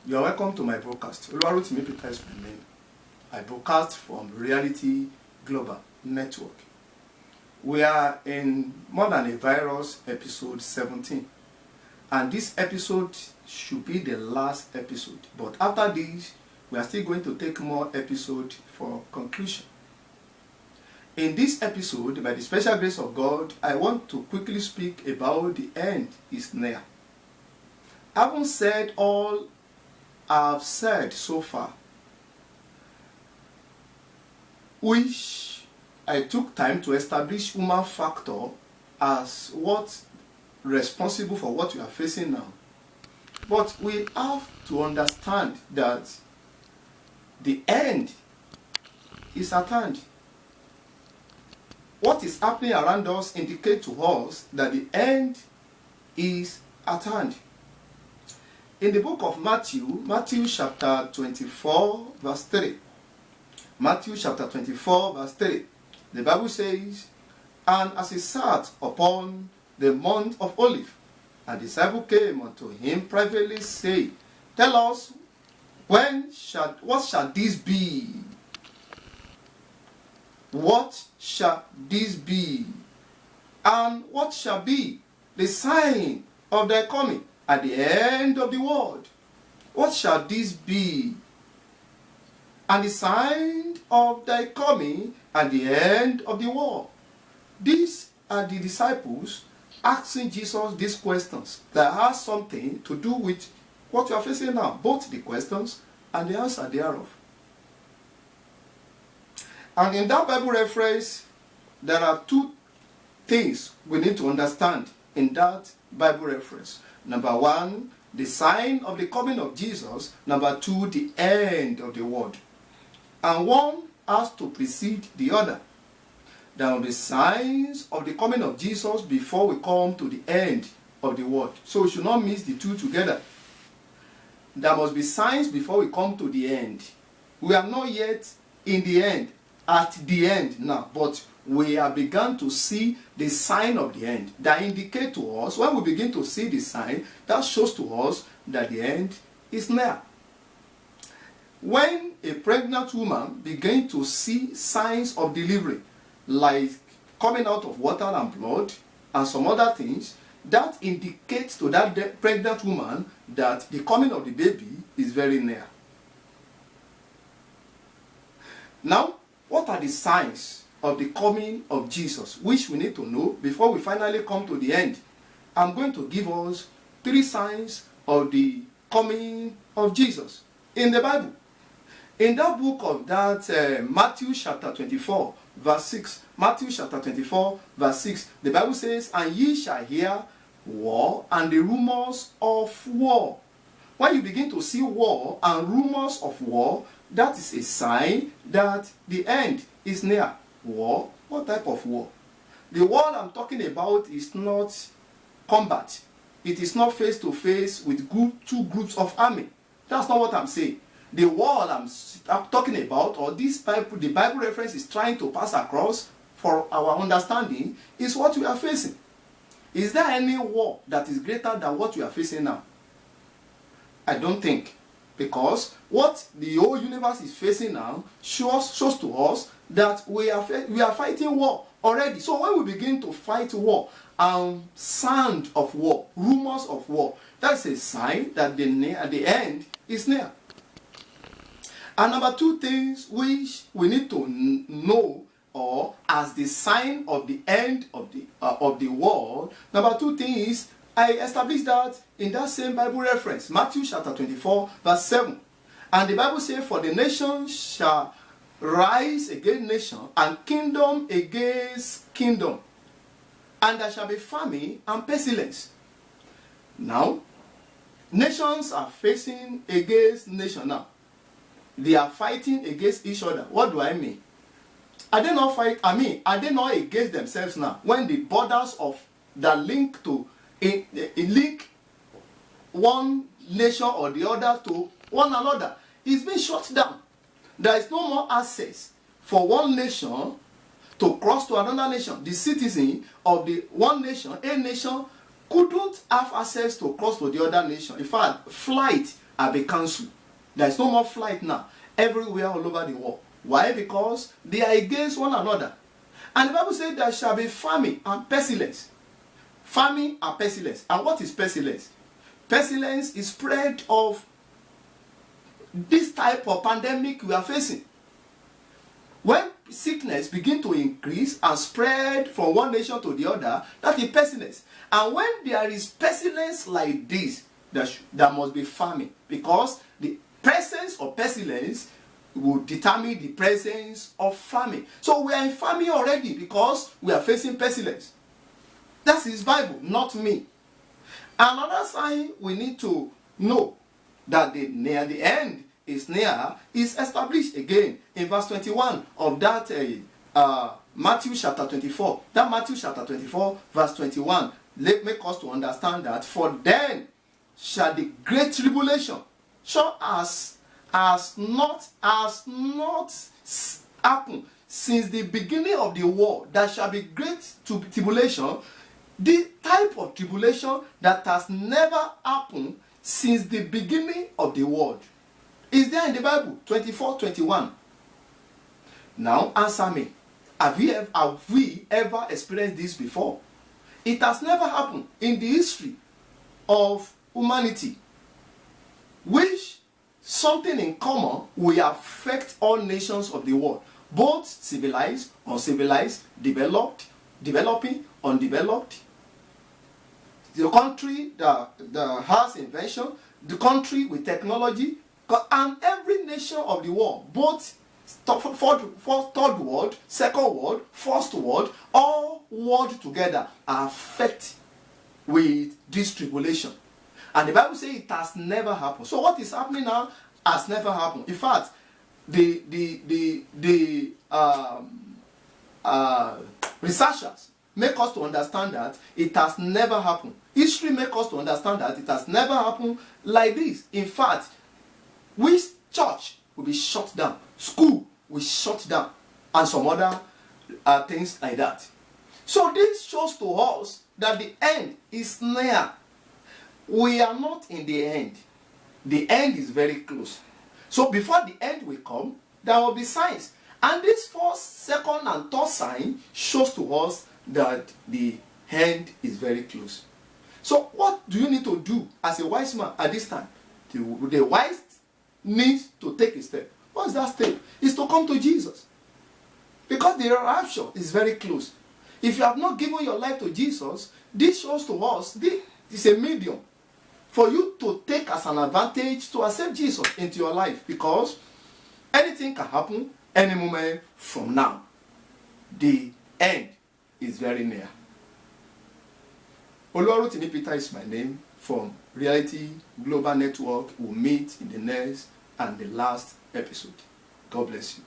You are welcome to my broadcast. Oluwarotimi is my name. I broadcast from Reality Global Network. We are in More Than a Virus episode 17. And this episode should be the last episode. But after this, we are still going to take more episodes for conclusion. In this episode, by the special grace of God, I want to quickly speak about the end is near. Having said all I've said so far, which I took time to establish human factor as what responsible for what we are facing now. But we have to understand that the end is at hand. What is happening around us indicates to us that the end is at hand. In the book of Matthew chapter 24, verse 3. Matthew chapter 24, verse 3. The Bible says, "And as he sat upon the Mount of Olives, a disciple came unto him privately, saying, Tell us, what shall this be? What shall this be? And what shall be the sign of thy coming at the end of the world? What shall this be? And the sign of thy coming at the end of the world." These are the disciples asking Jesus these questions that has something to do with what you are facing now, both the questions and the answer thereof. And in that Bible reference, there are two things we need to understand in that Bible reference. Number one, the sign of the coming of Jesus. Number two, the end of the world. And one has to precede the other. There are the signs of the coming of Jesus before we come to the end of the world. So we should not mix the two together. There must be signs before we come to the end. We are not yet in the end, at the end now, but we have begun to see the sign of the end that indicate to us, when we begin to see the sign, that shows to us that the end is near. When a pregnant woman begins to see signs of delivery, like coming out of water and blood and some other things, that indicates to that pregnant woman that the coming of the baby is very near. Now, what are the signs of the coming of Jesus, which we need to know before we finally come to the end? I'm going to give us 3 signs of the coming of Jesus in the Bible. In that book of Matthew chapter 24, verse 6, Matthew chapter 24, verse 6, the Bible says, "And ye shall hear war and the rumors of war." When you begin to see war and rumors of war, that is a sign that the end is near. War? What type of war? The war I'm talking about is not combat. It is not face to face with two groups of army. That's not what I'm saying. The war I'm talking about, or the Bible reference is trying to pass across for our understanding, is what we are facing. Is there any war that is greater than what we are facing now? I don't think. Because what the whole universe is facing now shows to us that we are fighting war already. So when we begin to fight war and sound of war, rumors of war, that's a sign that the end is near. And number 2 things which we need to know, or as the sign of the end of the world, number 2 thing is, I established that in that same Bible reference, Matthew chapter 24, verse 7. And the Bible says, "For the nation shall rise against nation, and kingdom against kingdom, and there shall be famine and pestilence." Now, nations are facing against nation now. They are fighting against each other. What do I mean? Are they not are they not against themselves now? When the borders of the link one nation or the other to one another is being shut down. There is no more access for one nation to cross to another nation. The citizen of the one nation, a nation, couldn't have access to cross to the other nation. In fact, flight have been cancelled. There is no more flight now everywhere all over the world. Why? Because they are against one another. And the Bible says there shall be famine and pestilence. Famine and pestilence. And what is pestilence? Pestilence is spread of this type of pandemic we are facing. When sickness begin to increase and spread from one nation to the other, that is pestilence. And when there is pestilence like this, there must be famine, because the presence of pestilence will determine the presence of famine. So we are in famine already because we are facing pestilence. That's his Bible, not me. Another sign we need to know that the end is near is established again in verse 21 of that Matthew chapter 24. That Matthew chapter 24 verse 21 make us to understand that for then shall the great tribulation, so as not happened since the beginning of the world. There shall be great tribulation, the type of tribulation that has never happened since the beginning of the world. Is there in the Bible? 24:21. Now answer me. Have we ever experienced this before? It has never happened in the history of humanity, which something in common will affect all nations of the world, both civilized, uncivilized, developing, undeveloped. The country that has invention, the country with technology, and every nation of the world, both third world, second world, first world, all world together are affected with this tribulation. And the Bible says it has never happened. So what is happening now has never happened. In fact, the researchers make us to understand that it has never happened. History make us to understand that it has never happened like this. In fact, which church will be shut down, school will shut down, and some other things like that. So this shows to us that the end is near. We are not in the end. The end is very close. So before the end will come, there will be signs. And this first, second, and third sign shows to us that the end is very close. So what do you need to do as a wise man at this time? The wise needs to take a step. What's that step? It's to come to Jesus. Because the rapture is very close. If you have not given your life to Jesus, this shows to us this is a medium for you to take as an advantage to accept Jesus into your life, because anything can happen any moment from now. The end is very near. Oluwarotimi Peter is my name from Reality Global Network. We'll meet in the next and the last episode. God bless you.